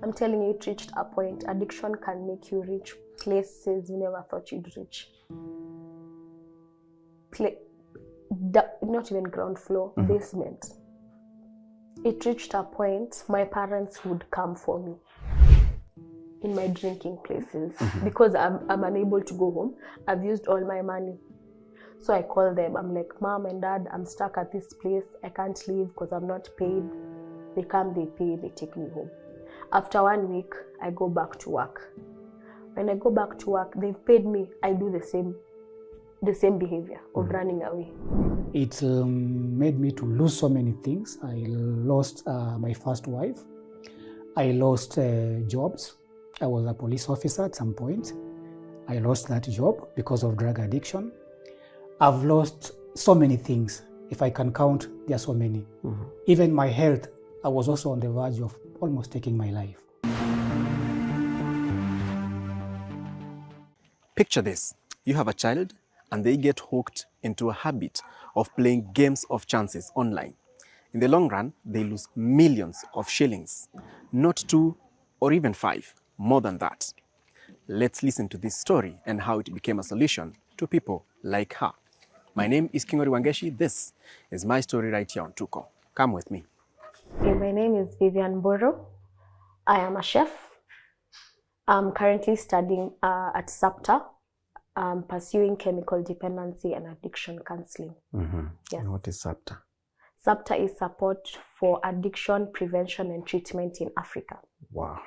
I'm telling you, it reached a point. Addiction can make you reach places you never thought you'd reach. Not even ground floor, basement. It reached a point my parents would come for me in my drinking places because I'm unable to go home. I've used all my money. So I call them. I'm like, Mom and Dad, I'm stuck at this place. I can't leave because I'm not paid. They come, they pay, they take me home. After 1 week, I go back to work. When I go back to work, they've paid me. I do the same behavior of running away. It made me to lose so many things. I lost my first wife. I lost jobs. I was a police officer at some point. I lost that job because of drug addiction. I've lost so many things. If I can count, there are so many. Even my health, I was also on the verge of almost taking my life. Picture this. You have a child and they get hooked into a habit of playing games of chances online. In the long run, they lose millions of shillings, not 2 or even 5, more than that. Let's listen to this story and how it became a solution to people like her. My name is Kingori Wangeshi. This is my story right here on Tuko. Come with me. My name is Vivian Boro. I am a chef. I'm currently studying at SAPTA, pursuing chemical dependency and addiction counseling. Yes. And what is SAPTA? SAPTA is support for addiction prevention and treatment in Africa. Wow.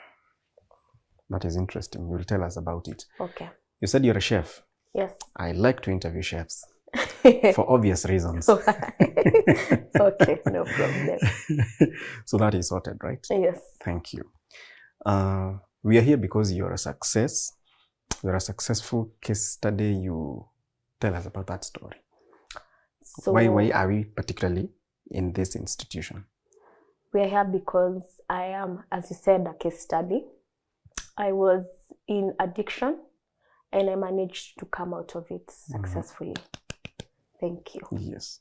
That is interesting. You'll tell us about it. Okay. You said you're a chef. Yes. I like to interview chefs for obvious reasons. Okay, no problem. So that is sorted, right? Yes. Thank you. We are here because you're a success. You're a successful case study. You tell us about that story. So why are we particularly in this institution? We are here because I am, as you said, a case study. I was in addiction and I managed to come out of it successfully. Thank you. Yes.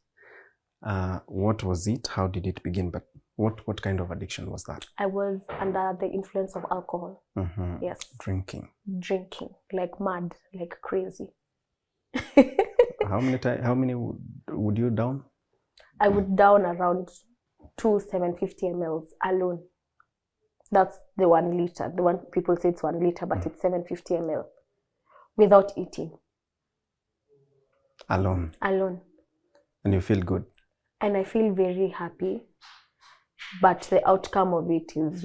What was it? How did it begin? But what kind of addiction was that? I was under the influence of alcohol. Yes. Drinking, like mad, like crazy. How many would you down? I would down around 2 750 ml alone. That's the 1 liter. The one people say it's 1 liter, but it's 750 ml without eating. Alone. And you feel good? And I feel very happy. But the outcome of it is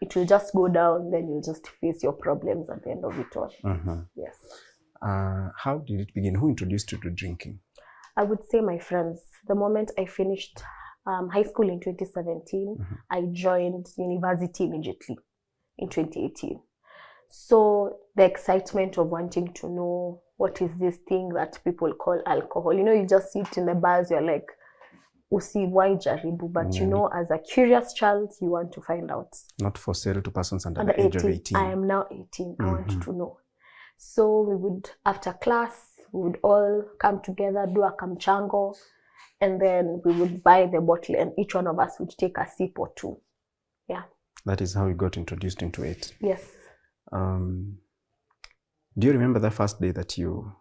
it will just go down, then you'll just face your problems at the end of it all. Yes. How did it begin? Who introduced you to drinking? I would say my friends. The moment I finished high school in 2017, I joined university immediately in 2018. So the excitement of wanting to know what is this thing that people call alcohol. You know, you just sit in the bars, you're like, usi why jaribu, but you know, as a curious child, you want to find out. Not for sale to persons under the age of 18. I am now 18. I want to know. So we would, after class, we would all come together, do a kamchango, and then we would buy the bottle and each one of us would take a sip or two. Yeah. That is how you got introduced into it. Yes. Do you remember the first day that you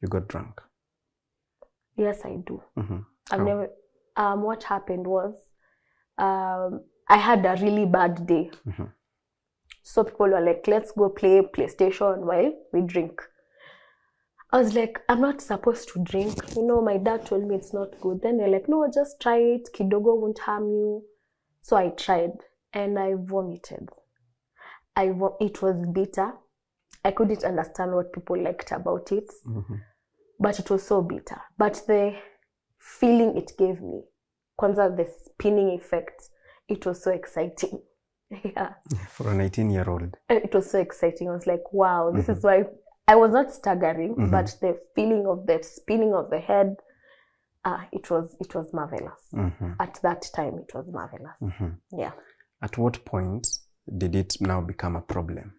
got drunk? Yes, I do. I've never. What happened was, I had a really bad day. So people were like, let's go play PlayStation while we drink. I was like, I'm not supposed to drink. You know, my dad told me it's not good. Then they're like, no, just try it. Kidogo won't harm you. So I tried and I vomited. It was bitter. I couldn't understand what people liked about it, but it was so bitter. But the feeling it gave me, kwanza the spinning effect, it was so exciting. Yeah. For an 18-year-old. It was so exciting. I was like, wow, this is why I was not staggering, but the feeling of the spinning of the head, it was marvelous. At that time, it was marvelous. Yeah. At what point did it now become a problem?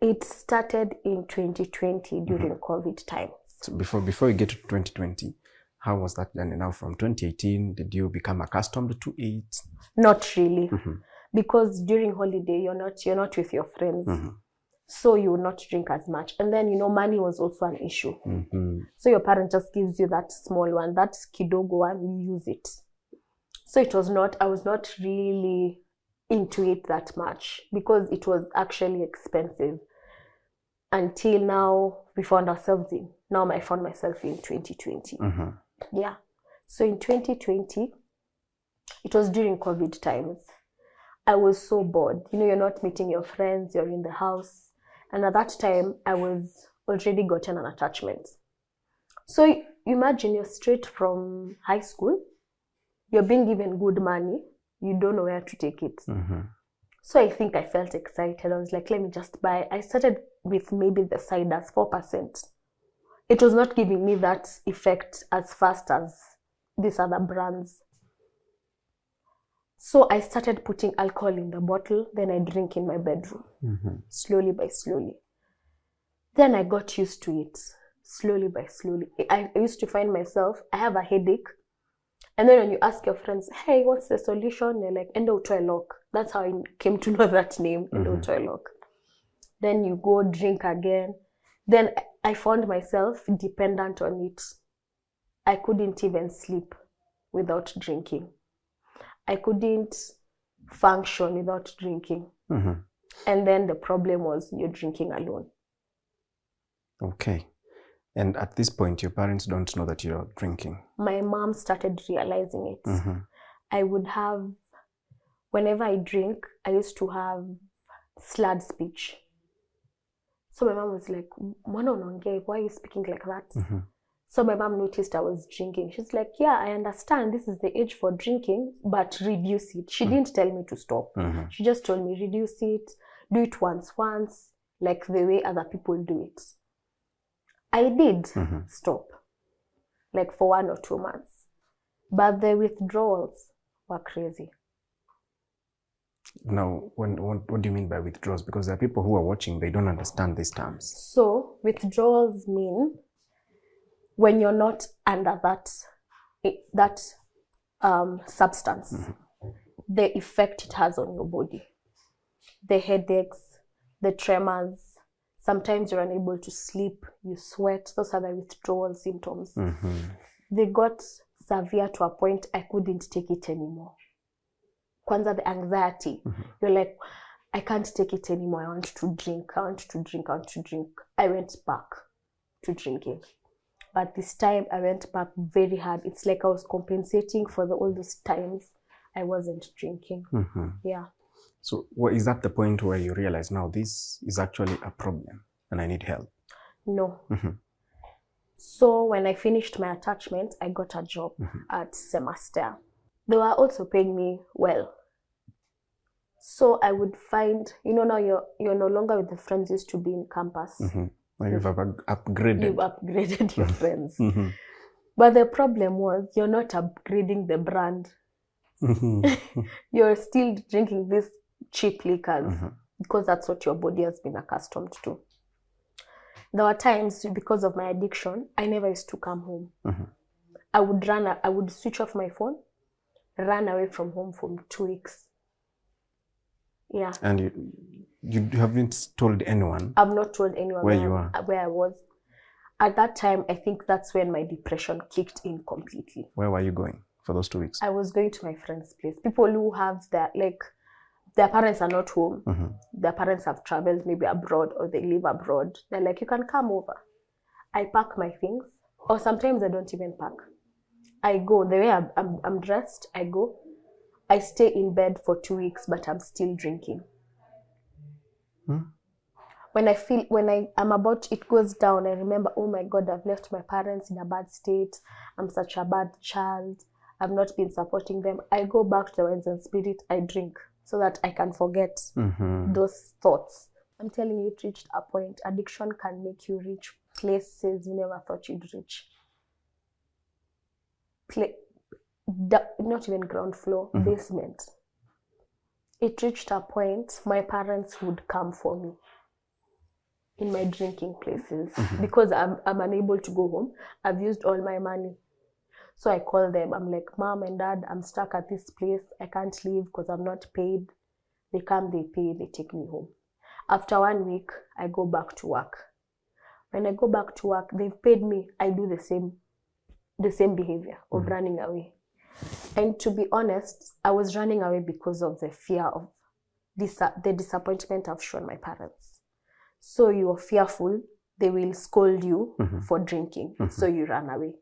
It started in 2020 during COVID times. So before you get to 2020, how was that journey? Now from 2018, did you become accustomed to it? Not really. because during holiday you're not with your friends. So you will not drink as much. And then, money was also an issue. So your parent just gives you that small one, that kidogo one, you use it. So I was not really into it that much because it was actually expensive. Until now, I found myself in 2020. Yeah. So in 2020, it was during COVID times. I was so bored. You're not meeting your friends, you're in the house. And at that time, I was already gotten an attachment. So imagine you're straight from high school, you're being given good money, you don't know where to take it. So I think I felt excited. I was like, let me just buy. I started with maybe the ciders, 4%. It was not giving me that effect as fast as these other brands. So I started putting alcohol in the bottle, then I drink in my bedroom, slowly by slowly. Then I got used to it, slowly by slowly. I used to find myself, I have a headache. And then when you ask your friends, hey, what's the solution? They're like, endo lock. That's how I came to know that name, endo lock. Then you go drink again. Then I found myself dependent on it. I couldn't even sleep without drinking. I couldn't function without drinking. And then the problem was you're drinking alone. Okay. And at this point, your parents don't know that you're drinking? My mom started realizing it. I would have, whenever I drink, I used to have slurred speech. So my mom was like, why are you speaking like that? So my mom noticed I was drinking. She's like, yeah, I understand this is the age for drinking, but reduce it. She didn't tell me to stop. She just told me, reduce it, do it once, like the way other people do it. I did stop, like for 1 or 2 months. But the withdrawals were crazy. Now, what do you mean by withdrawals? Because there are people who are watching, they don't understand these terms. So withdrawals mean when you're not under that substance, the effect it has on your body, the headaches, the tremors, sometimes you're unable to sleep, you sweat, those are the withdrawal symptoms. They got severe to a point I couldn't take it anymore. Kwanza, the anxiety, you're like, I can't take it anymore, I want to drink. I went back to drinking. But this time I went back very hard. It's like I was compensating for all those times I wasn't drinking. Yeah. So is that the point where you realize now this is actually a problem and I need help? No. So when I finished my attachment, I got a job at Symetria. They were also paying me well. So I would find, now you're no longer with the friends you used to be in campus. You've upgraded. You've upgraded your friends. But the problem was you're not upgrading the brand. You're still drinking these cheap liquors because that's what your body has been accustomed to. There were times, because of my addiction, I never used to come home. I would switch off my phone, run away from home for 2 weeks. Yeah. And you haven't told anyone? I've not told anyone where I was. At that time, I think that's when my depression kicked in completely. Where were you going for those 2 weeks? I was going to my friend's place. People who have their parents are not home. Their parents have traveled maybe abroad or they live abroad. They're like, you can come over. I pack my things, or sometimes I don't even pack. I go, the way I'm dressed, I go. I stay in bed for 2 weeks, but I'm still drinking. When I'm about, it goes down, I remember, oh my God, I've left my parents in a bad state. I'm such a bad child. I've not been supporting them. I go back to the wines and spirit, I drink so that I can forget those thoughts. I'm telling you, it reached a point. Addiction can make you reach places you never thought you'd reach. Not even ground floor, basement. It reached a point my parents would come for me in my drinking places because I'm unable to go home. I've used all my money. So I call them. I'm like, Mom and Dad, I'm stuck at this place. I can't leave because I'm not paid. They come, they pay, they take me home. After 1 week, I go back to work. When I go back to work, they've paid me. I do the same behavior of running away. And to be honest, I was running away because of the fear of the disappointment I've shown my parents. So you are fearful they will scold you for drinking. So you run away.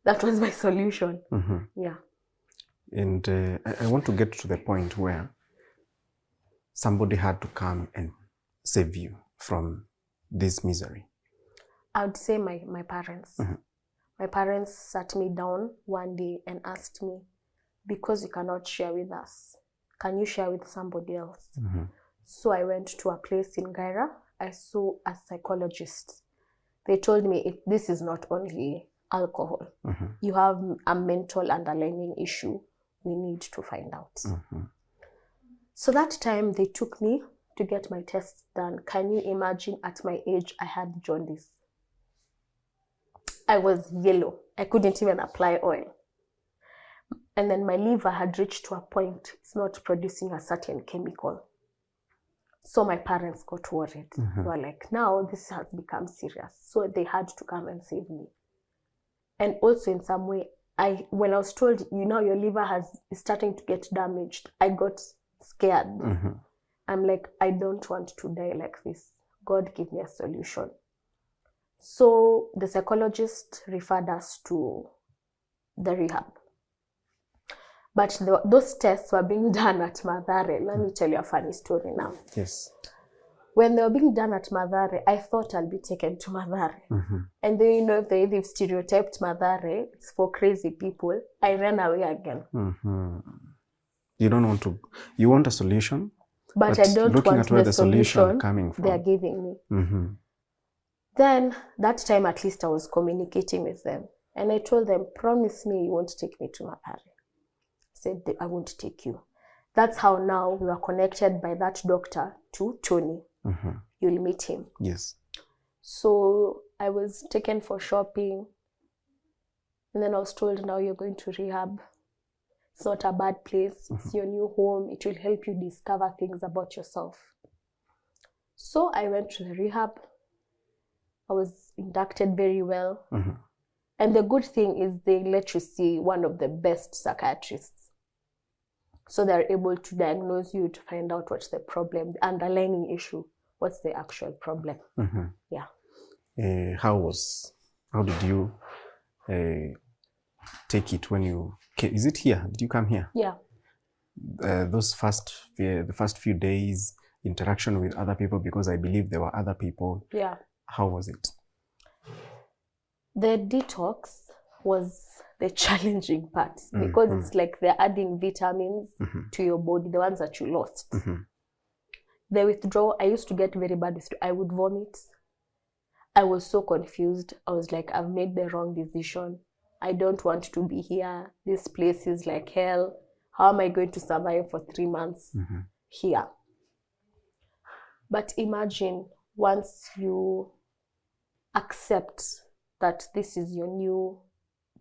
That was my solution. Yeah. And I want to get to the point where somebody had to come and save you from this misery. I would say my parents. My parents sat me down one day and asked me, because you cannot share with us, can you share with somebody else? So I went to a place in Gaira. I saw a psychologist. They told me, this is not only alcohol. You have a mental underlying issue. We need to find out. So that time they took me to get my tests done. Can you imagine, at my age, I had jaundice. I was yellow. I couldn't even apply oil. And then my liver had reached to a point, it's not producing a certain chemical. So my parents got worried. They were like, now this has become serious. So they had to come and save me. And also in some way, when I was told, your liver is starting to get damaged, I got scared. I'm like, I don't want to die like this. God, give me a solution. So the psychologist referred us to the rehab. But those tests were being done at Mathare. Let me tell you a funny story now. Yes. When they were being done at Mathare, I thought I'll be taken to Mathare. And then, they've stereotyped Mathare. It's for crazy people. I ran away again. You don't want to, you want a solution? But I don't looking want at where the solution coming from. they're giving me. Then, that time at least I was communicating with them. And I told them, promise me you won't take me to Mathare. Said, I won't take you. That's how now we are connected by that doctor to Tony. You'll meet him. Yes. So I was taken for shopping. And then I was told, now you're going to rehab. It's not a bad place. It's your new home. It will help you discover things about yourself. So I went to the rehab. I was inducted very well. And the good thing is they let you see one of the best psychiatrists. So they're able to diagnose you to find out what's the problem, the underlying issue, what's the actual problem. Yeah. How did you take it when you came? Is it here? Did you come here? Yeah. The first few days, interaction with other people, because I believe there were other people. Yeah. How was it? The detox was the challenging part because it's like they're adding vitamins to your body, the ones that you lost. The withdrawal, I used to get very bad withdrawal. I would vomit. I was so confused. I was like, I've made the wrong decision. I don't want to be here. This place is like hell. How am I going to survive for 3 months here? But imagine once you accept that this is your new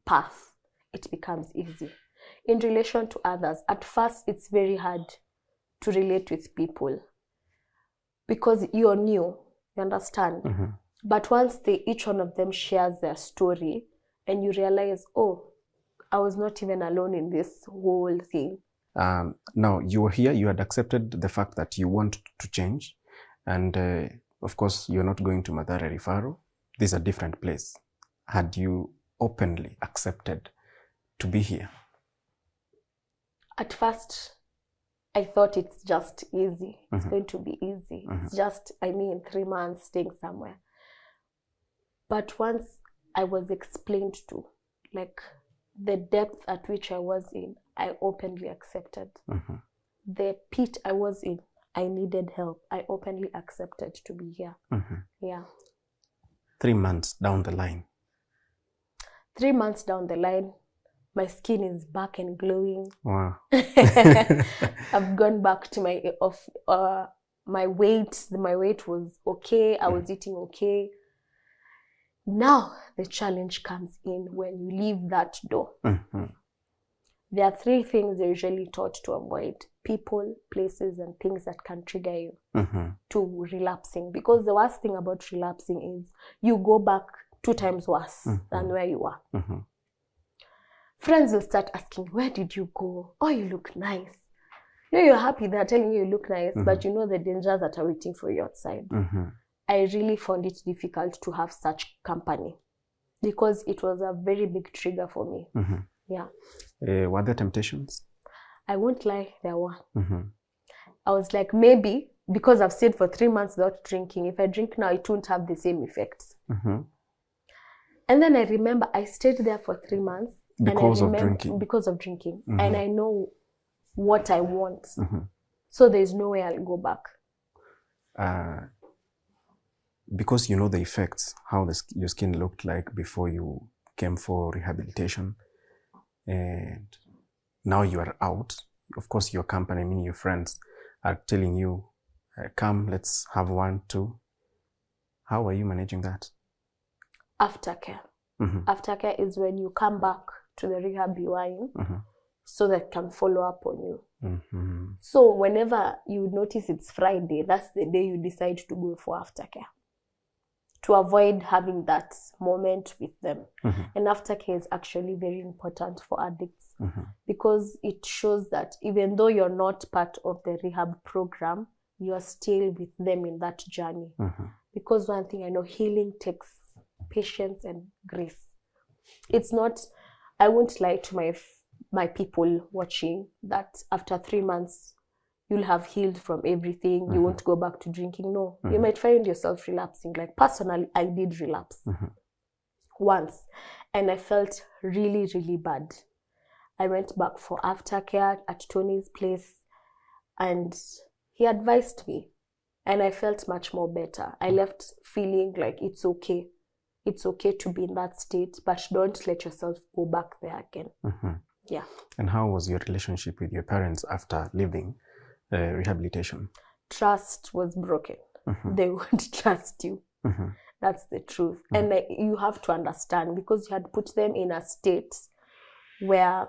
path, it becomes easy. In relation to others, at first it's very hard to relate with people because you're new, you understand? But once each one of them shares their story and you realize, oh, I was not even alone in this whole thing. Now, you were here, you had accepted the fact that you want to change. And of course, you're not going to Mathare referral. This is a different place. Had you openly accepted to be here? At first, I thought it's just easy. It's going to be easy. It's just, 3 months staying somewhere. But once I was explained to, like, the depth at which I was in, I openly accepted. The pit I was in, I needed help. I openly accepted to be here. Yeah. 3 months down the line. 3 months down the line, my skin is back and glowing. Wow. I've gone back to my weight. My weight was okay. I was eating okay. Now the challenge comes in when you leave that door. There are 3 things you're usually taught to avoid. people, places, and things that can trigger you to relapsing. Because the worst thing about relapsing is you go back 2 times worse than where you were. Friends will start asking, where did you go? Oh, you look nice. You're happy they're telling you look nice, but you know the dangers that are waiting for you outside. I really found it difficult to have such company because it was a very big trigger for me. Yeah. Were there temptations? I won't lie, there were. I was like, maybe because I've stayed for 3 months without drinking, if I drink now, it won't have the same effects. And then I remember I stayed there for 3 months. Because of drinking? Because of drinking. And I know what I want. So there's no way I'll go back. Because you know the effects, how your skin looked like before you came for rehabilitation, and now you are out. Of course, your company, I mean your friends, are telling you, come, let's have 1, 2. How are you managing that? Aftercare. Aftercare is when you come back to the rehab you are in, so that can follow up on you. So whenever you notice it's Friday, that's the day you decide to go for aftercare, to avoid having that moment with them. And aftercare is actually very important for addicts because it shows that even though you're not part of the rehab program, you're still with them in that journey. Because one thing I know, healing takes patience and grace. It's not, I won't lie to my people watching that after 3 months, you'll have healed from everything. You won't go back to drinking. No, you might find yourself relapsing. Like personally, I did relapse once and I felt really, really bad. I went back for aftercare at Tony's place and he advised me and I felt much more better. I left feeling like it's okay. It's okay to be in that state, but don't let yourself go back there again. Yeah. And how was your relationship with your parents after leaving rehabilitation? Trust was broken. They won't trust you. That's the truth. And you have to understand because you had put them in a state where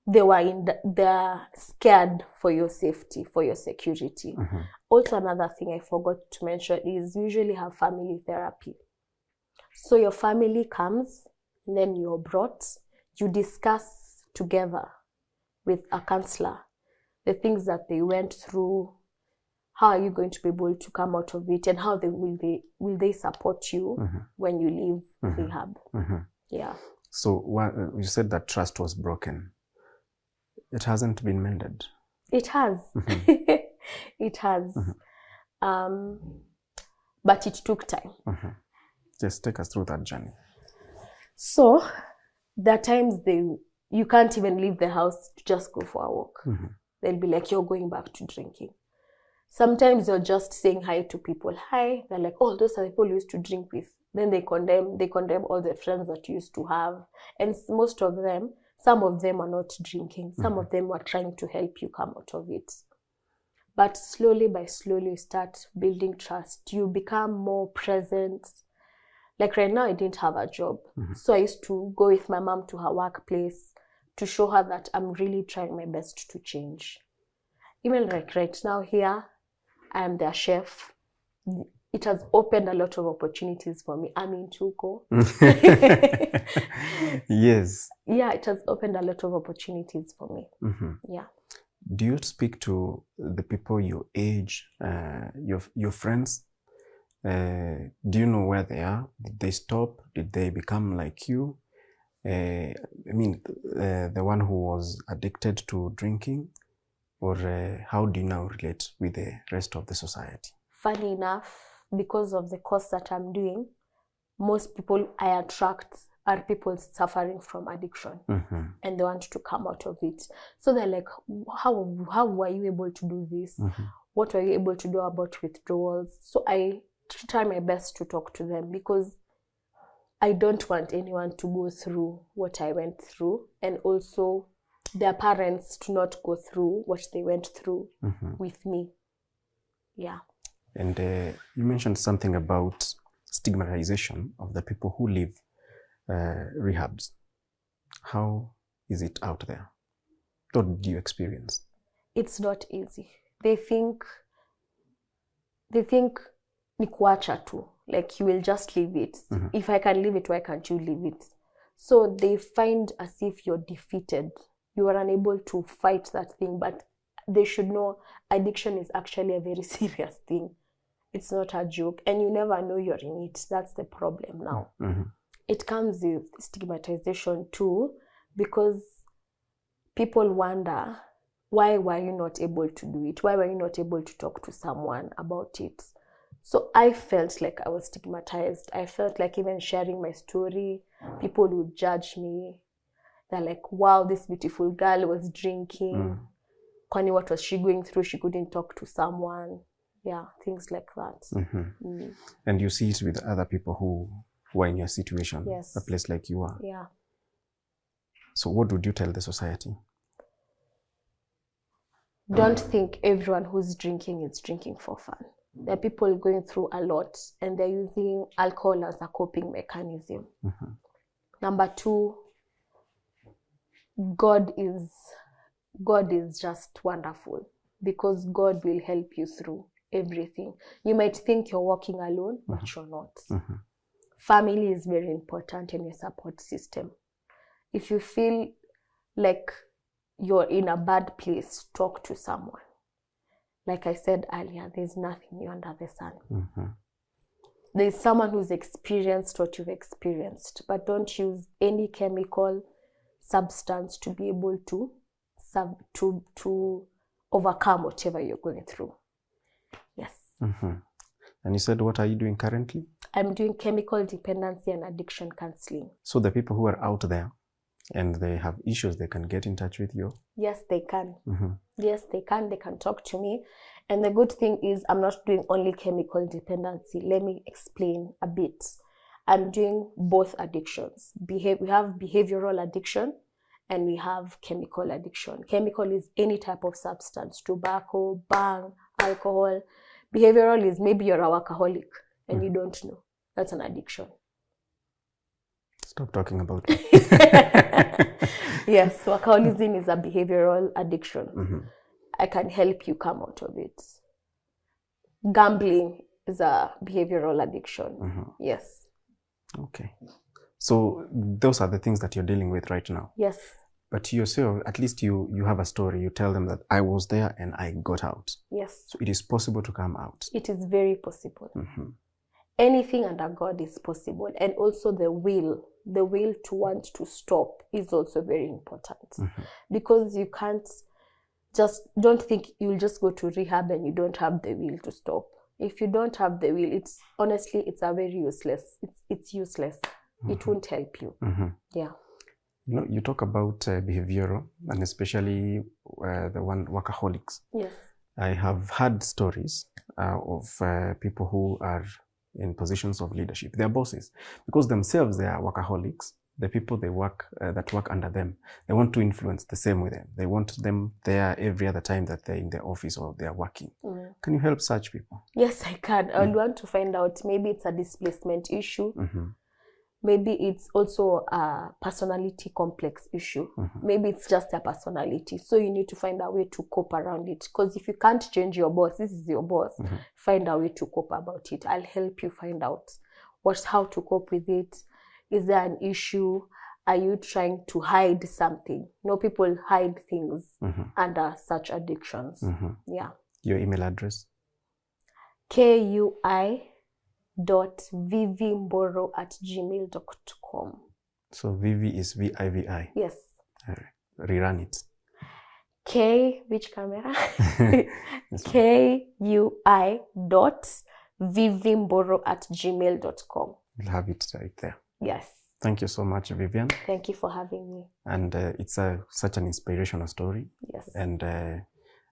they're scared for your safety, for your security. Also, another thing I forgot to mention is usually have family therapy. So your family comes, and then you're brought, you discuss together with a counselor the things that they went through, how are you going to be able to come out of it, and how will they support you when you leave rehab. Yeah. So you said that trust was broken. It hasn't been mended. It has. It has. But it took time. Just take us through that journey. So there are times you can't even leave the house to just go for a walk. They'll be like, you're going back to drinking. Sometimes you're just saying hi to people. Hi. They're like, oh, those are the people you used to drink with. Then they condemn all the friends that you used to have. And most of them, some of them are not drinking. Some of them are trying to help you come out of it. But slowly by slowly, you start building trust. You become more present. Like right now, I didn't have a job. So I used to go with my mom to her workplace to show her that I'm really trying my best to change. Even like right now here, I am their chef. It has opened a lot of opportunities for me. I'm in Tuko. Yes. Yeah, it has opened a lot of opportunities for me. Yeah. Do you speak to the people your age, your friends? Do you know where they are? Did they stop? Did they become like you? I mean, the one who was addicted to drinking, or how do you now relate with the rest of the society? Funny enough, because of the course that I'm doing, most people I attract are people suffering from addiction and they want to come out of it. So they're like, how were you able to do this? What were you able to do about withdrawals? So I try my best to talk to them because I don't want anyone to go through what I went through, and also their parents to not go through what they went through with me. Yeah. And you mentioned something about stigmatization of the people who leave rehabs. How is it out there? What did you experience? it's not easy. They think ni kuacha tu, like you will just leave it. If I can leave it, why can't you leave it? So they find as if you're defeated. You are unable to fight that thing, but they should know addiction is actually a very serious thing. It's not a joke, and you never know you're in it. That's the problem now. It comes with stigmatization too, because people wonder, why were you not able to do it? Why were you not able to talk to someone about it? So I felt like I was stigmatized. I felt like even sharing my story, people would judge me. They're like, wow, this beautiful girl was drinking. Kwani, what was she going through? She couldn't talk to someone. Yeah, things like that. And you see it with other people who are in your situation, Yes. a place like you are. Yeah. So what would you tell the society? Don't think everyone who's drinking is drinking for fun. There are people going through a lot, and they're using alcohol as a coping mechanism. Number two, God is just wonderful, because God will help you through everything. You might think you're walking alone, but you're not. Family is very important in your support system. If you feel like you're in a bad place, talk to someone. Like I said earlier, there's nothing new under the sun. There's someone who's experienced what you've experienced, but don't use any chemical substance to be able to overcome whatever you're going through. Yes. And you said, what are you doing currently? I'm doing chemical dependency and addiction counseling. So the people who are out there and they have issues, they can get in touch with you? Yes, they can. Yes, they can. They can talk to me. And the good thing is I'm not doing only chemical dependency. Let me explain a bit. I'm doing both addictions. We have behavioral addiction and we have chemical addiction. Chemical is any type of substance, tobacco, bang, alcohol. Behavioral is maybe you're a workaholic and you don't know. That's an addiction. Stop talking about it. Yes, workaholism is a behavioral addiction. I can help you come out of it. Gambling is a behavioral addiction. Yes. Okay. So those are the things that you're dealing with right now. Yes. But yourself, at least you have a story. You tell them that I was there and I got out. Yes. So it is possible to come out. It is very possible. Anything under God is possible. And also the will to want to stop is also very important. Because you can't don't think you'll just go to rehab and you don't have the will to stop. If you don't have the will, it's a very useless. It's useless. It won't help you. Yeah. You know, you talk about behavioral and especially the one workaholics. Yes. I have heard stories of people who are in positions of leadership. They're bosses because themselves they are workaholics. The people they work that work under them, they want to influence the same with them. They want them there every other time that they're in the office or they're working. Can you help such people? Yes, I can. I would want to find out. Maybe it's a displacement issue. Maybe it's also a personality complex issue. Maybe it's just a personality. So you need to find a way to cope around it. Because if you can't change your boss, this is your boss, find a way to cope about it. I'll help you find out how to cope with it. Is there an issue? Are you trying to hide something? People hide things under such addictions. Yeah. Your email address? kui.vivimboro@gmail.com. So Vivi is VIVI? Yes. Rerun it. Which camera? kui.vivimboro@gmail.com. We'll have it right there. Yes. Thank you so much, Vivian. Thank you for having me. And it's such an inspirational story. Yes. And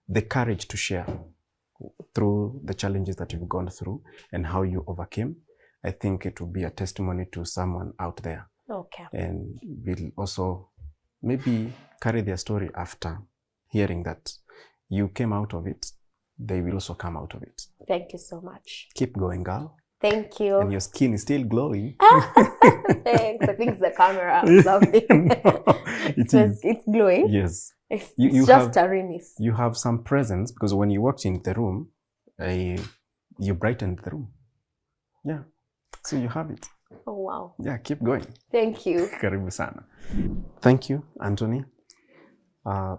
the courage to share through the challenges that you've gone through and how you overcame. I think it will be a testimony to someone out there. Okay. And will also maybe carry their story after hearing that you came out of it. They will also come out of it. Thank you so much. Keep going, girl. Thank you. And your skin is still glowing. Thanks. I think it's the camera. Lovely. No, it is. It's glowing? Yes. It's You just a remiss. You have some presence, because when you walked in the room, you brightened the room. Yeah. So you have it. Oh, wow. Yeah, keep going. Thank you. Karibu sana. Thank you, Anthony.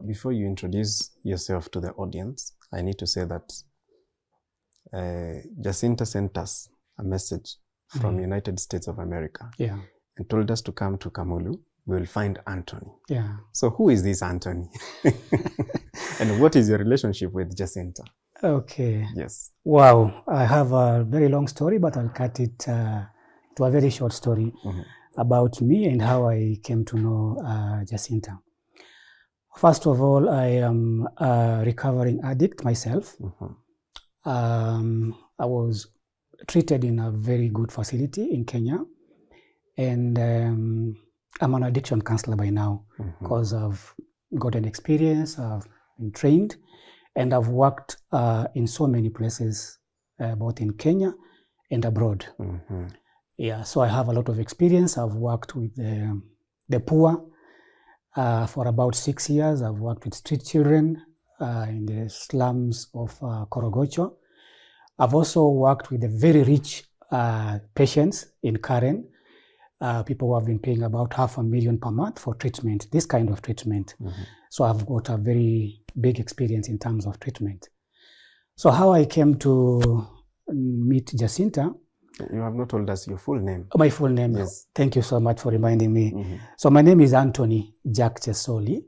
Before you introduce yourself to the audience, I need to say that Jacinta sent us a message from United States of America. Yeah. And told us to come to Kamulu. We will find Anthony. Yeah. So who is this Anthony? And what is your relationship with Jacinta? Okay. Yes. Wow. I have a very long story, but I'll cut it to a very short story about me and how I came to know Jacinta. First of all, I am a recovering addict myself. I was treated in a very good facility in Kenya. And I'm an addiction counselor by now because I've got an experience, I've been trained, and I've worked in so many places, both in Kenya and abroad. Yeah, so I have a lot of experience. I've worked with the poor for about 6 years. I've worked with street children in the slums of Korogocho. I've also worked with the very rich patients in Karen. People who have been paying about $500,000 per month for treatment, this kind of treatment. So I've got a very big experience in terms of treatment. So how I came to meet Jacinta. You have not told us your full name. My full name. Yes. Thank you so much for reminding me. So my name is Anthony Jack Chesoli.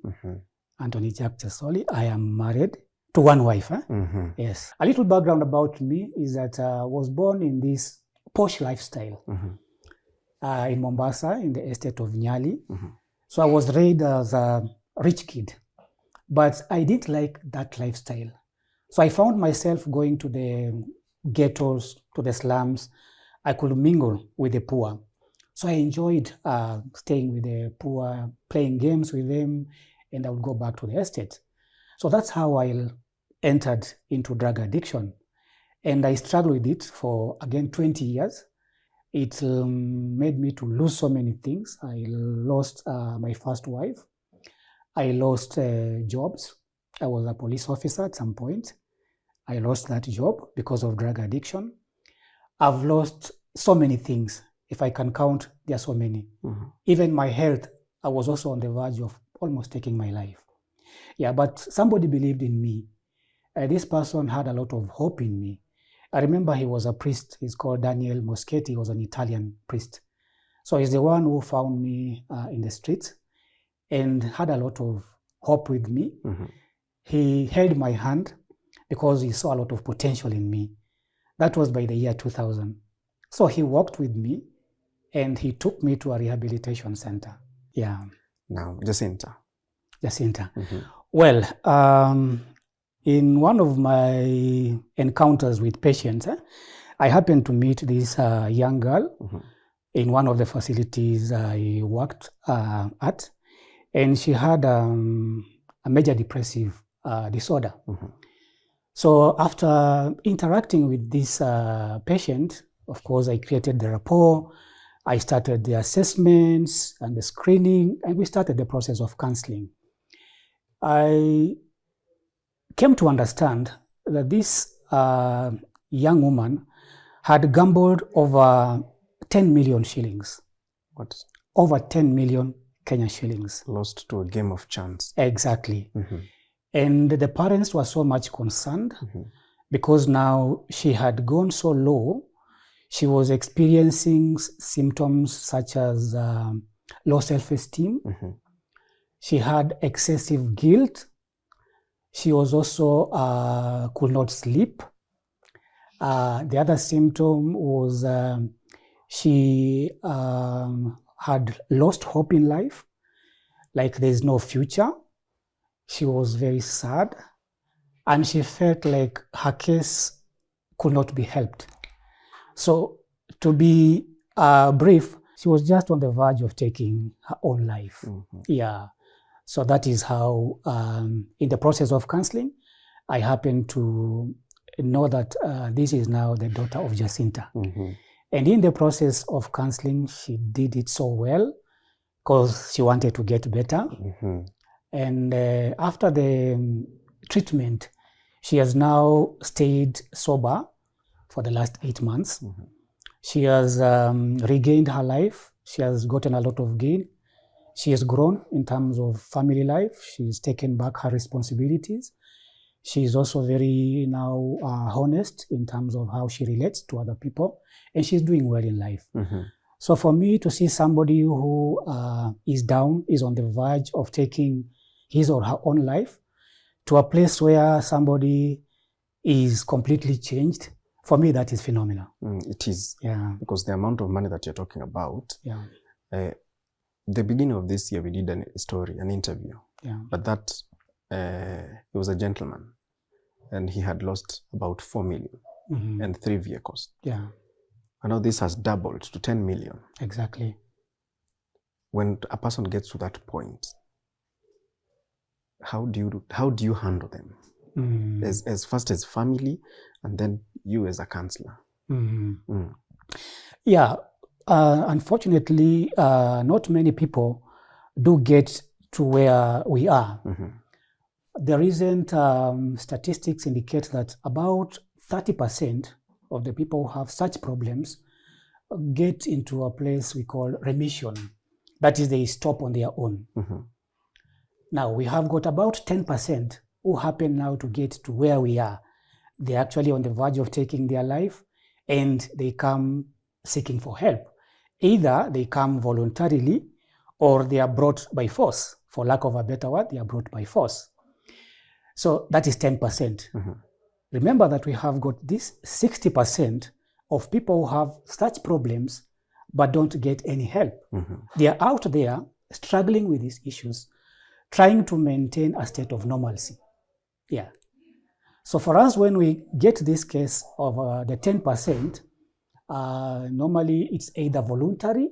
Anthony Jack Chesoli. I am married to one wife. Yes. A little background about me is that I was born in this posh lifestyle. In Mombasa, in the estate of Nyali. So I was raised as a rich kid, but I didn't like that lifestyle. So I found myself going to the ghettos, to the slums. I could mingle with the poor. So I enjoyed staying with the poor, playing games with them, and I would go back to the estate. So that's how I entered into drug addiction. And I struggled with it for, again, 20 years. It made me to lose so many things. I lost my first wife. I lost jobs. I was a police officer at some point. I lost that job because of drug addiction. I've lost so many things. If I can count, there are so many. Even my health, I was also on the verge of almost taking my life. Yeah, but somebody believed in me. This person had a lot of hope in me. I remember he was a priest. He's called Daniel Moschetti. He was an Italian priest. So he's the one who found me in the streets and had a lot of hope with me. He held my hand because he saw a lot of potential in me. That was by the year 2000. So he walked with me and he took me to a rehabilitation center. Yeah. Now, Jacinta. Well, in one of my encounters with patients, I happened to meet this young girl in one of the facilities I worked at, and she had a major depressive disorder. So after interacting with this patient, of course, I created the rapport. I started the assessments and the screening, and we started the process of counseling. I came to understand that this young woman had gambled over 10 million shillings. What? Over 10 million Kenyan shillings. Lost to a game of chance. Exactly. And the parents were so much concerned because now she had gone so low. She was experiencing symptoms such as low self-esteem. She had excessive guilt. She was also could not sleep. The other symptom was she had lost hope in life, like there's no future. She was very sad, and she felt like her case could not be helped. So to be brief, she was just on the verge of taking her own life. Yeah. So that is how, in the process of counseling, I happened to know that this is now the daughter of Jacinta. And in the process of counseling, she did it so well because she wanted to get better. And after the treatment, she has now stayed sober for the last 8 months. She has regained her life. She has gotten a lot of gain. She has grown in terms of family life. She's taken back her responsibilities. She is also very now honest in terms of how she relates to other people, and she's doing well in life. So for me to see somebody who is down, is on the verge of taking his or her own life, to a place where somebody is completely changed, for me that is phenomenal. It is. Yeah. Because the amount of money that you're talking about, the beginning of this year we did an interview. Yeah. But that, he was a gentleman, and he had lost about 4 million and 3 vehicles. Yeah. And now this has doubled to 10 million. Exactly. When a person gets to that point, how do you handle them? As first as family, and then you as a counselor. Yeah. Unfortunately, not many people do get to where we are. The recent statistics indicate that about 30% of the people who have such problems get into a place we call remission. That is, they stop on their own. Now, we have got about 10% who happen now to get to where we are. They're actually on the verge of taking their life, and they come seeking for help. Either they come voluntarily, or they are brought by force. For lack of a better word, they are brought by force. So that is 10%. Remember that we have got this 60% of people who have such problems but don't get any help. They are out there struggling with these issues, trying to maintain a state of normalcy. Yeah. So for us, when we get this case of the 10%, normally it's either voluntary,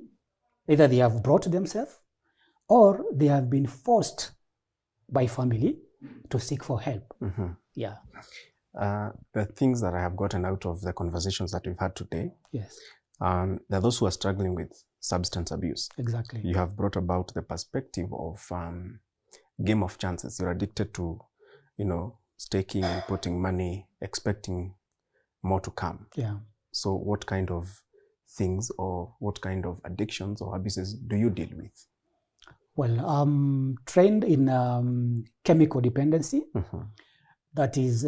either they have brought themselves, or they have been forced by family to seek for help. Yeah. The things that I have gotten out of the conversations that we've had today, Yes. There are those who are struggling with substance abuse. Exactly. You have brought about the perspective of game of chances. You're addicted to, staking and putting money, expecting more to come. Yeah. So what kind of things or what kind of addictions or abuses do you deal with? Well, I'm trained in chemical dependency, that is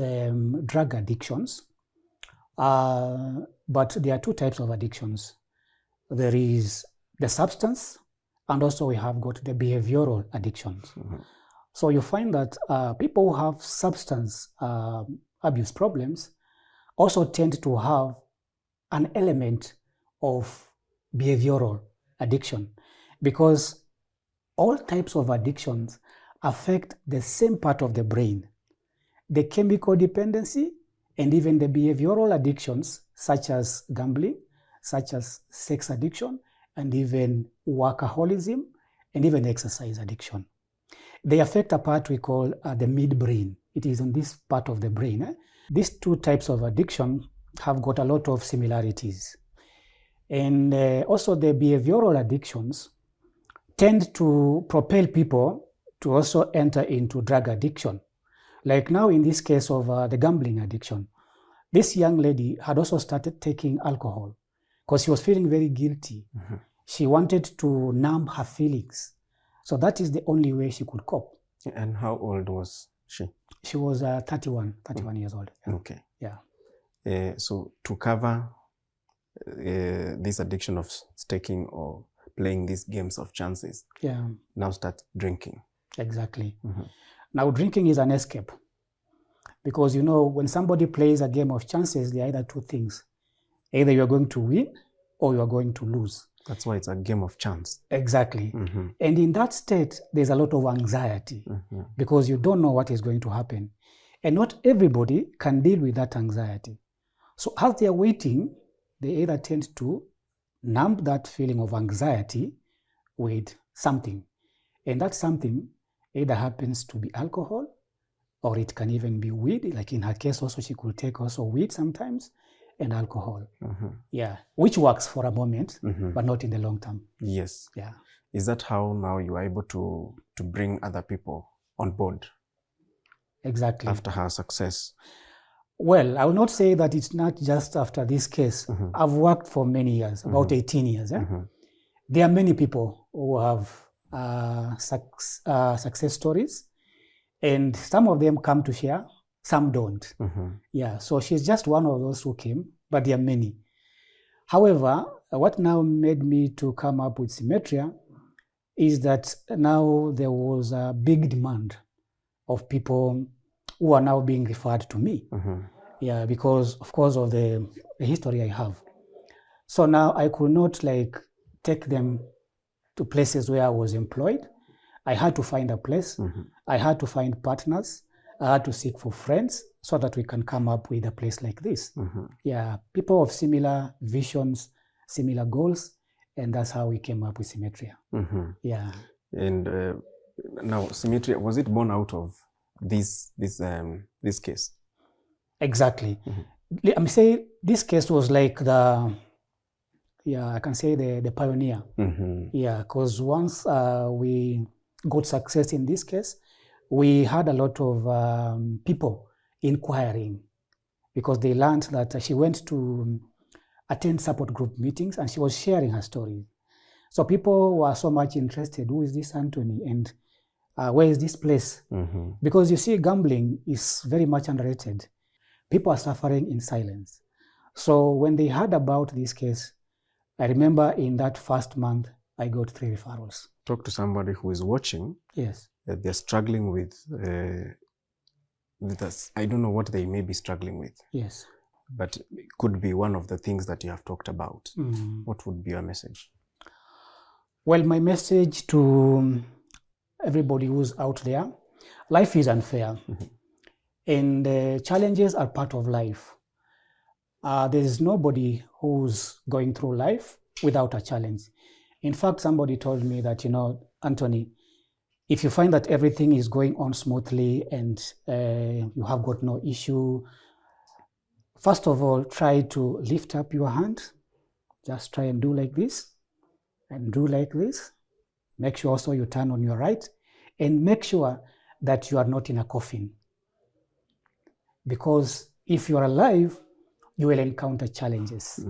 drug addictions. But there are two types of addictions. There is the substance, and also we have got the behavioral addictions. So you find that people who have substance abuse problems also tend to have an element of behavioral addiction, because all types of addictions affect the same part of the brain. The chemical dependency and even the behavioral addictions, such as gambling, such as sex addiction, and even workaholism, and even exercise addiction. They affect a part we call the midbrain. It is on this part of the brain. These two types of addiction have got a lot of similarities. And also the behavioral addictions tend to propel people to also enter into drug addiction. Like now in this case of the gambling addiction, this young lady had also started taking alcohol because she was feeling very guilty. She wanted to numb her feelings. So that is the only way she could cope. And how old was she? She was 31 years old. Yeah. Okay. Yeah. So to cover this addiction of staking or playing these games of chances, now start drinking. Exactly. Now drinking is an escape, because when somebody plays a game of chances, there are either two things. Either you are going to win or you are going to lose. That's why it's a game of chance. Exactly. And in that state, there's a lot of anxiety because you don't know what is going to happen. And not everybody can deal with that anxiety. So as they are waiting, they either tend to numb that feeling of anxiety with something. And that something either happens to be alcohol, or it can even be weed. Like in her case also, she could take also weed sometimes, and alcohol. Yeah, which works for a moment, but not in the long term. Yes. Yeah. Is that how now you are able to bring other people on board Exactly. after her success? Well, I will not say that it's not just after this case. I've worked for many years, about 18 years. There are many people who have success stories, and some of them come to share, some don't. Yeah, so she's just one of those who came, but there are many. However, what now made me to come up with Symetria is that now there was a big demand of people who are now being referred to me. Yeah, because of course of the history I have. So now I could not like take them to places where I was employed. I had to find a place. I had to find partners. I had to seek for friends so that we can come up with a place like this. Yeah, people of similar visions, similar goals, and that's how we came up with Symetria. Yeah. And now, Symetria, was it born out of this case? Exactly. I'm saying this case was like the, I can say the pioneer. Yeah, because once we got success in this case, we had a lot of people inquiring because they learned that she went to attend support group meetings and she was sharing her story. So people were so much interested. Who is this Anthony? And where is this place? Because you see, gambling is very much underrated. People are suffering in silence. So when they heard about this case, I remember in that first month, I got 3 referrals. Talk to somebody who is watching. Yes. They're struggling with this. I don't know what they may be struggling with. Yes. But it could be one of the things that you have talked about. What would be your message? Well, my message to everybody who's out there, life is unfair. And challenges are part of life. There is nobody who's going through life without a challenge. In fact, somebody told me that, Anthony, if you find that everything is going on smoothly and you have got no issue, first of all, try to lift up your hand. Just try and do like this and do like this. Make sure also you turn on your right and make sure that you are not in a coffin. Because if you are alive, you will encounter challenges.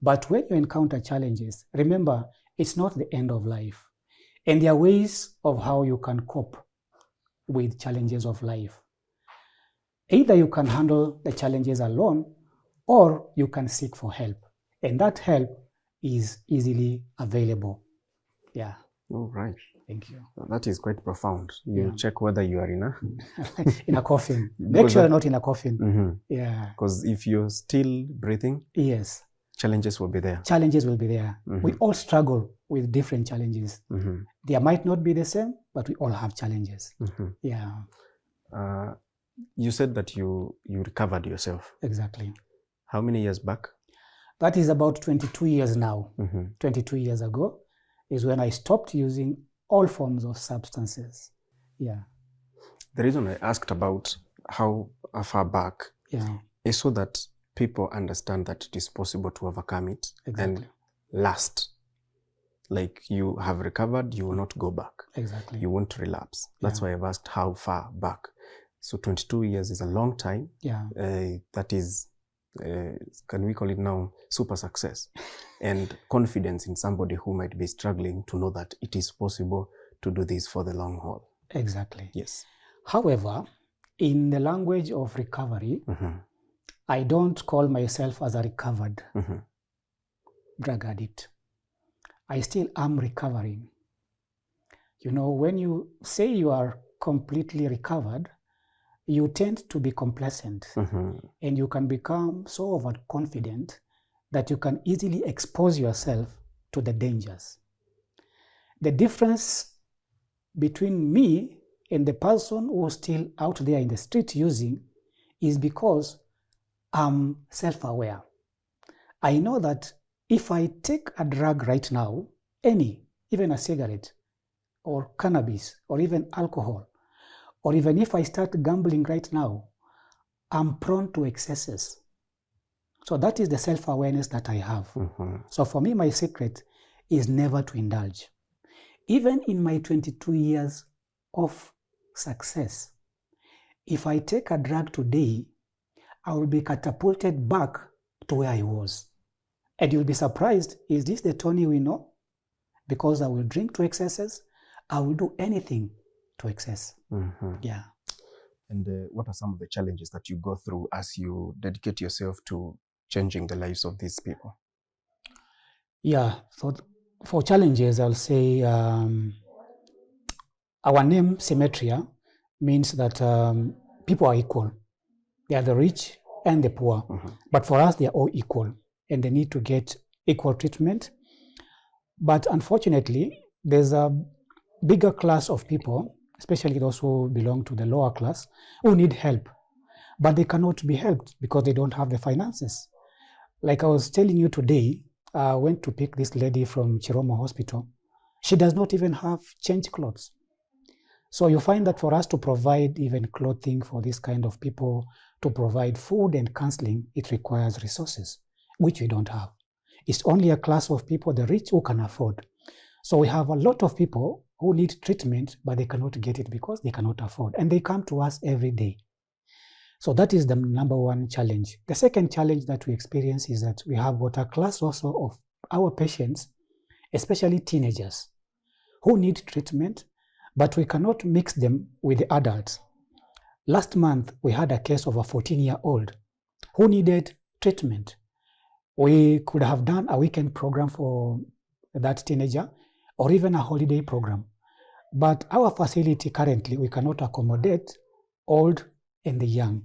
But when you encounter challenges, remember, it's not the end of life. And there are ways of how you can cope with challenges of life. Either you can handle the challenges alone, or you can seek for help. And that help is easily available. Yeah. All right. Thank you. That is quite profound. You check whether you are in a in a coffin. Make sure you're not in a coffin. Yeah. Because if you're still breathing, yes, challenges will be there. Challenges will be there. We all struggle with different challenges. They might not be the same, but we all have challenges. Yeah. You said that you recovered yourself. Exactly. How many years back? That is about 22 years now. 22 years ago is when I stopped using all forms of substances. Yeah. The reason I asked about how far back is so that people understand that it is possible to overcome it and last. Like you have recovered, you will not go back. Exactly. You won't relapse. That's why I've asked how far back. So 22 years is a long time. Yeah. That is, can we call it now, super success and confidence in somebody who might be struggling to know that it is possible to do this for the long haul. Exactly. Yes. However, in the language of recovery, I don't call myself as a recovered drug addict. I still am recovering. When you say you are completely recovered, you tend to be complacent and you can become so overconfident that you can easily expose yourself to the dangers. The difference between me and the person who's still out there in the street using is because I'm self-aware. I know that if I take a drug right now, even a cigarette or cannabis or even alcohol, or even if I start gambling right now, I'm prone to excesses. So that is the self-awareness that I have. So for me, my secret is never to indulge. Even in my 22 years of success. If I take a drug today, I will be catapulted back to where I was. And you'll be surprised, is this the Tony we know? Because I will drink to excesses, I will do anything to excess. Yeah. And what are some of the challenges that you go through as you dedicate yourself to changing the lives of these people? Yeah, so for challenges, I'll say our name, Symetria, means that people are equal. They are the rich and the poor. But for us, they are all equal, and they need to get equal treatment. But unfortunately, there's a bigger class of people, especially those who belong to the lower class, who need help. But they cannot be helped because they don't have the finances. Like I was telling you today, I went to pick this lady from Chiromo Hospital. She does not even have change clothes. So you find that for us to provide even clothing for this kind of people, to provide food and counseling, it requires resources, which we don't have. It's only a class of people, the rich, who can afford. So we have a lot of people who need treatment, but they cannot get it because they cannot afford. And they come to us every day. So that is the number one challenge. The second challenge that we experience is that we have got a class also of our patients, especially teenagers, who need treatment, but we cannot mix them with the adults. Last month, we had a case of a 14-year-old who needed treatment. We could have done a weekend program for that teenager or even a holiday program. But our facility currently, we cannot accommodate old and the young.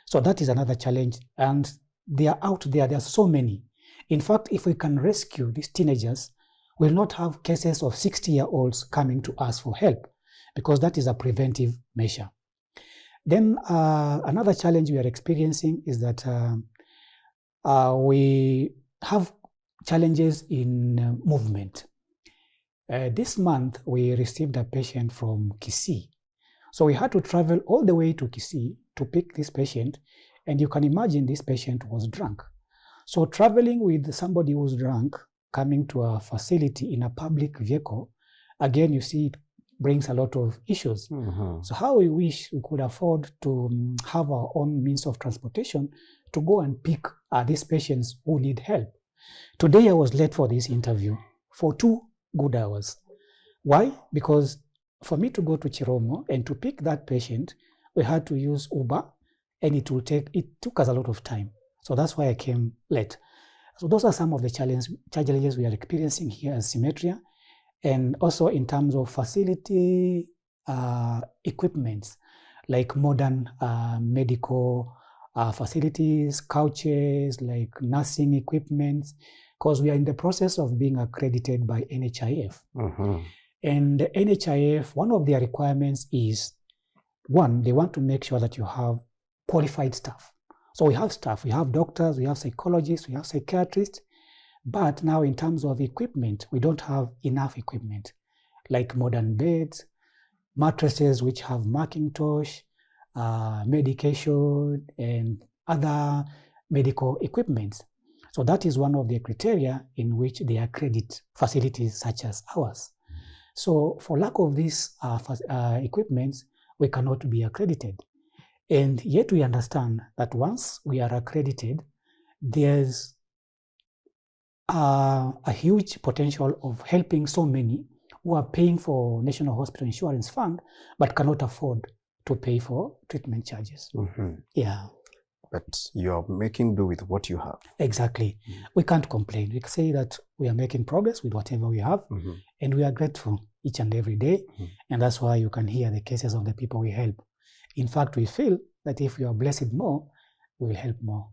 So that is another challenge. And they are out there. There are so many. In fact, if we can rescue these teenagers, we'll not have cases of 60-year-olds coming to us for help, because that is a preventive measure. Then another challenge we are experiencing is that we have challenges in movement. This month, we received a patient from Kisii. So we had to travel all the way to Kisii to pick this patient, and you can imagine this patient was drunk. So traveling with somebody who's drunk, coming to a facility in a public vehicle, again, you see, it brings a lot of issues. So how we wish we could afford to have our own means of transportation to go and pick these patients who need help. Today I was late for this interview for 2 good hours. Why? Because for me to go to Chiromo and to pick that patient, we had to use Uber, and it took us a lot of time. So that's why I came late. So those are some of the challenges we are experiencing here at Symetria, and also in terms of facility equipments, like modern medical facilities, couches, like nursing equipment, because we are in the process of being accredited by NHIF. And the NHIF, one of their requirements is, one, they want to make sure that you have qualified staff. So we have staff, we have doctors, we have psychologists, we have psychiatrists, but now in terms of equipment, we don't have enough equipment, like modern beds, mattresses which have Macintosh, medication, and other medical equipment. So that is one of the criteria in which they accredit facilities such as ours. So for lack of these equipment, we cannot be accredited. And yet we understand that once we are accredited, there's a huge potential of helping so many who are paying for National Hospital Insurance Fund, but cannot afford to pay for treatment charges. Yeah. But you're making do with what you have. Exactly. We can't complain. We can say that we are making progress with whatever we have, and we are grateful each and every day. And that's why you can hear the cases of the people we help. In fact, we feel that if we are blessed more, we will help more.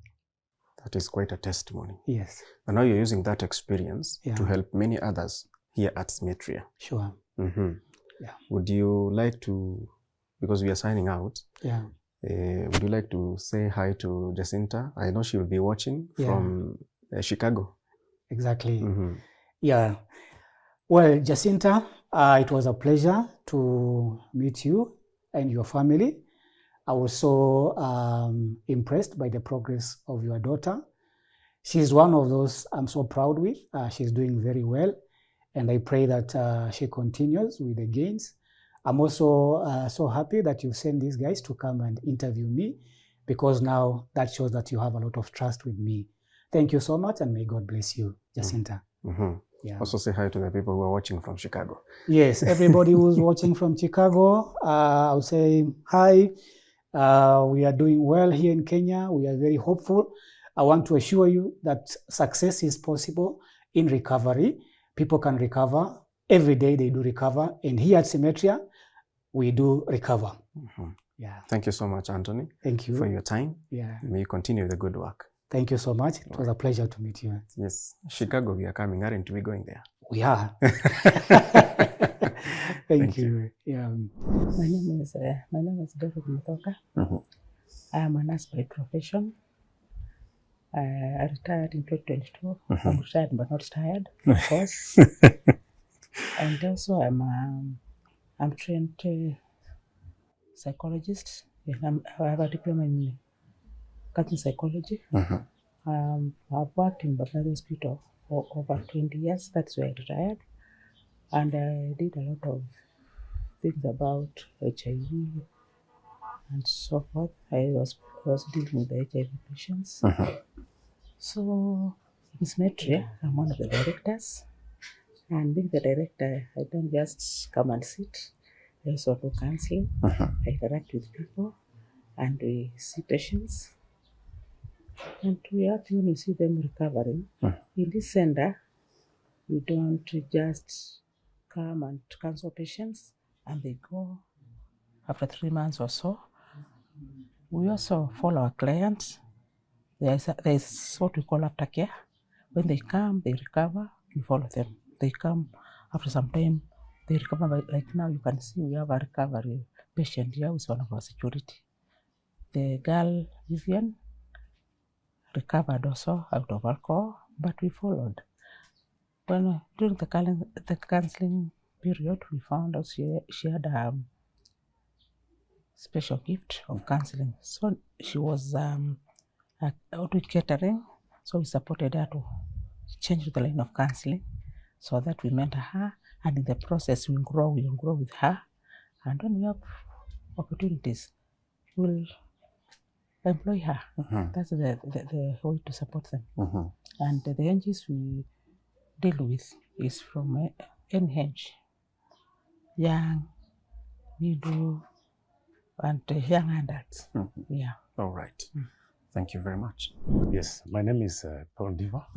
That is quite a testimony. Yes. And now you're using that experience to help many others here at Symetria. Sure. Yeah. Would you like to, because we are signing out, would you like to say hi to Jacinta? I know she will be watching from Chicago. Exactly. Yeah. Well, Jacinta, it was a pleasure to meet you and your family. I was so impressed by the progress of your daughter. She's one of those I'm so proud with. She's doing very well, and I pray that she continues with the gains. I'm also so happy that you sent these guys to come and interview me, because now that shows that you have a lot of trust with me. Thank you so much, and may God bless you, Jacinta. Yeah. Also say hi to the people who are watching from Chicago. Yes, everybody who's watching from Chicago, I'll say hi. We are doing well here in Kenya. We are very hopeful. I want to assure you that success is possible in recovery. People can recover. Every day they do recover. And here at Symetria, we do recover. Yeah. Thank you so much, Anthony. Thank you for your time. Yeah. May you continue the good work. Thank you so much. It was a pleasure to meet you. Yes. Chicago, we are coming. Aren't we going there? We are. Thank you. Yeah. My name is David Matoka. I am a nurse by profession. I retired in 2022. I'm retired but not tired, of course. And also I'm trained psychologist. I have a diploma in counseling psychology. I've worked in Bangladesh Hospital for over 20 years. That's why I retired. And I did a lot of things about HIV and so forth. I was dealing with the HIV patients. So in Symetria, I'm one of the directors. And being the director, I don't just come and sit. I also do counseling. I interact with people and we see patients. And we are happy when you see them recovering. In this center, we don't just come and counsel patients and they go after 3 months or so. We also follow our clients. There is what we call aftercare. When they come, they recover, we follow them. They come after some time, they recover. Like now, you can see we have a recovery patient here with one of our security. The girl, Vivian, recovered also out of alcohol, but we followed. When during the counseling period, we found out she had a special gift of counseling. So she was out with catering, so we supported her to change the line of counseling so that we mentor her, and in the process we grow with her. And when we have opportunities, we'll employ her. That's the way to support them. And the NGOs we deal with is from any age, young, middle, and young adults. Yeah. All right. Thank you very much. Yes, my name is Paul Diva.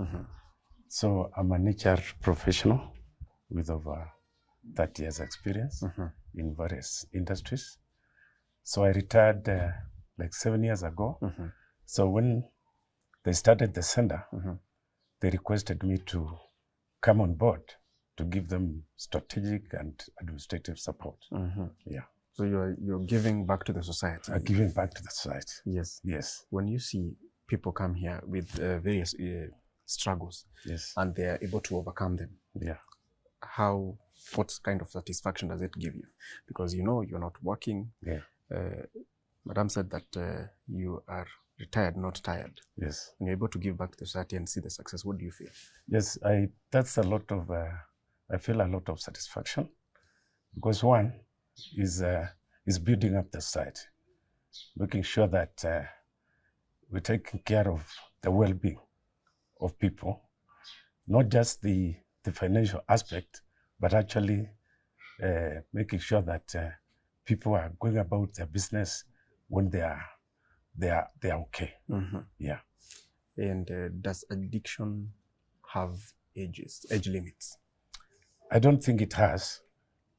So I'm an HR professional with over 30 years experience in various industries. So I retired like 7 years ago. So when they started the center, they requested me to come on board to give them strategic and administrative support. Yeah. So you're giving back to the society. Giving back to the society. Yes. Yes. When you see people come here with various struggles, yes, and they are able to overcome them, yeah, what kind of satisfaction does it give you? Because you know you're not working. Yeah. Madam said that you are retired, not tired. Yes. And you're able to give back to the society and see the success. What do you feel? Yes, that's a lot of, I feel a lot of satisfaction, because one is building up the society, making sure that we're taking care of the well-being of people, not just the financial aspect, but actually making sure that people are going about their business when they are okay. Yeah. And does addiction have age limits? I don't think it has.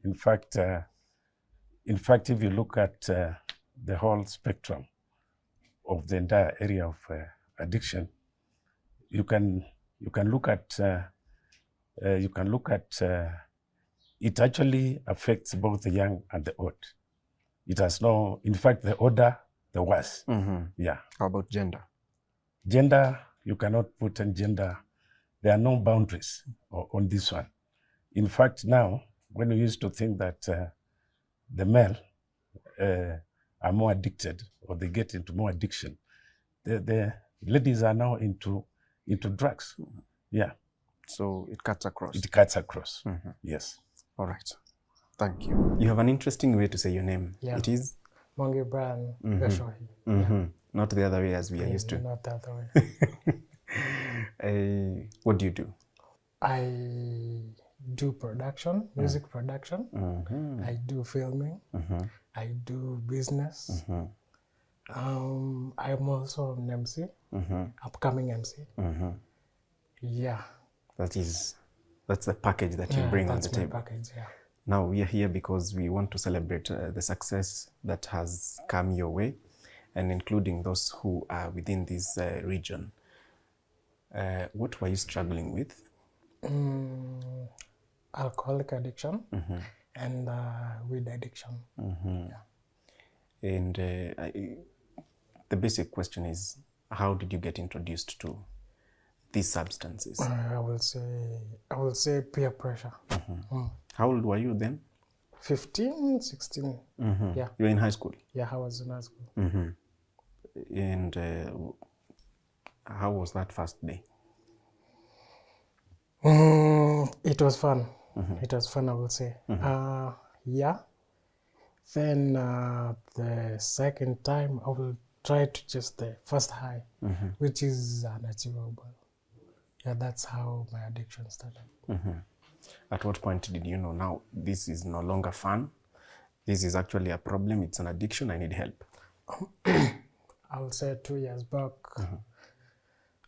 In fact, if you look at the whole spectrum of the entire area of addiction, you can look at it actually affects both the young and the old. It has no, in fact, the older, the worse. Yeah. How about gender? Gender, you cannot put in gender. There are no boundaries on this one. In fact, now, when we used to think that the male are more addicted, or they get into more addiction, the ladies are now into drugs. Yeah. So it cuts across. It cuts across. Yes. All right. Thank you. You have an interesting way to say your name. Yeah. It is? Mongi Brian Gashohi. Not the other way as we are used to. Not the other way. What do you do? I do production, music production. I do filming. I do business. I'm also an MC, upcoming MC. Yeah. That's the package that you bring on the table. That's my package, yeah. Now we are here because we want to celebrate the success that has come your way, and including those who are within this region. What were you struggling with? Alcoholic addiction and weed addiction. Yeah. And the basic question is, how did you get introduced to these substances? I will say peer pressure. How old were you then? 15, 16. Yeah. You were in high school? Yeah, I was in high school. And how was that first day? It was fun. It was fun, I will say. Yeah. Then the second time, I will try to just the first high, which is unachievable. Yeah, that's how my addiction started. At what point did you know, now this is no longer fun? This is actually a problem. It's an addiction. I need help. I will say 2 years back.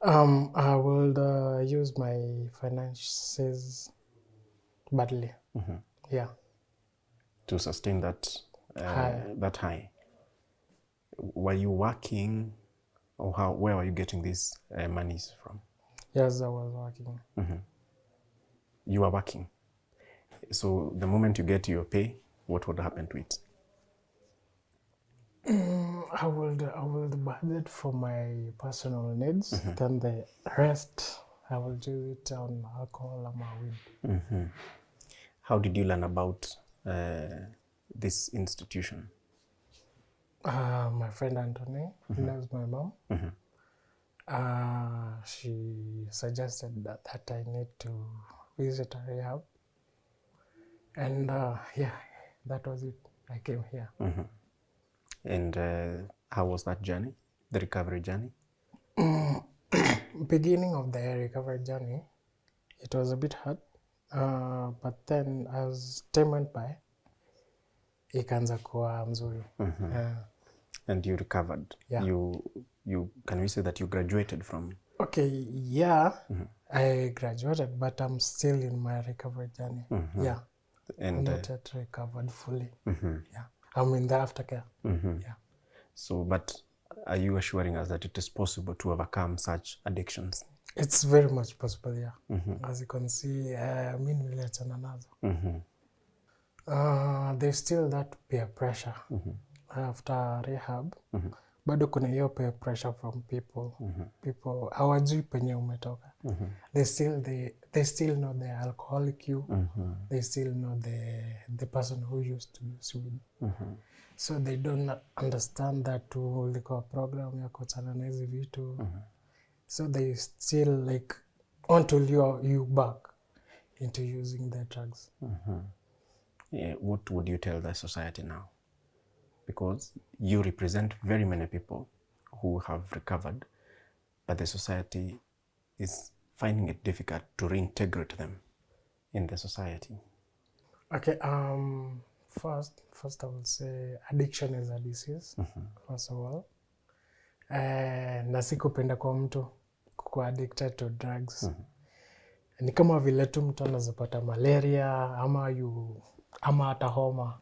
I will use my finances badly. Yeah. To sustain that high. Were you working, or where were you getting these monies from? Yes, I was working. You were working. So the moment you get your pay, what would happen to it? I would budget for my personal needs. Then the rest, I will do it on alcohol and my weed. How did you learn about this institution? My friend Anthony knows my mom. She suggested that I need to visit a rehab. And yeah, that was it. I came here. And how was that journey, the recovery journey? Beginning of the recovery journey, it was a bit hard. But then as time went by, ikaanza kuwa mzuri. And you recovered. Yeah. You can we say that you graduated from? Okay, yeah, I graduated, but I'm still in my recovery journey. Yeah, And I'm not yet recovered fully. Yeah, I'm in the aftercare. Yeah. So, but are you assuring us that it is possible to overcome such addictions? It's very much possible, yeah. As you can see, there's still that peer pressure after rehab. Bado kuna hiyo peer pressure from people. People hawajui penye umetoka. They still know the alcoholic you. They still know the person who used to use weed. So they don't understand that ulikuwa program ya kuachana na hizi vitu. So they still like want to lure you back into using the drugs. Yeah, what would you tell the society now? Because you represent very many people who have recovered, but the society is finding it difficult to reintegrate them in the society. Okay, first I will say addiction is a disease, first of all. Na si kupenda kwa mtu kuwa addicted to drugs. Ni kama vile tu mtu anazapata malaria ama hata homa.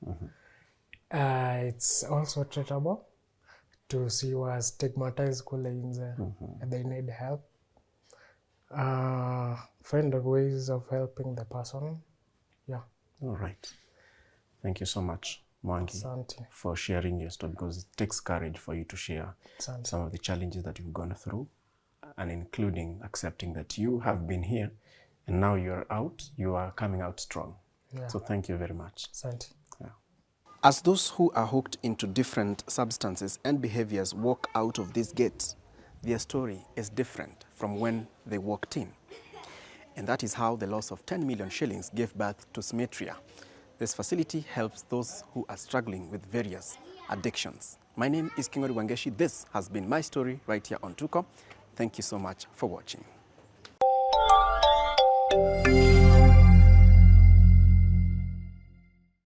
It's also treatable to see who stigmatized kule nje. They need help. Find the ways of helping the person. Yeah. All right. Thank you so much, Mwangi, Asante. for sharing your story, because it takes courage for you to share Asante. some of the challenges that you've gone through, and including accepting that you have been here and now you're out, you are coming out strong. Yeah. So thank you very much. Asante. As those who are hooked into different substances and behaviors walk out of these gates, their story is different from when they walked in. And that is how the loss of 10 million shillings gave birth to Symetria, This facility helps those who are struggling with various addictions. My name is Kingori Wangeshi. This has been my story right here on Tuko. Thank you so much for watching.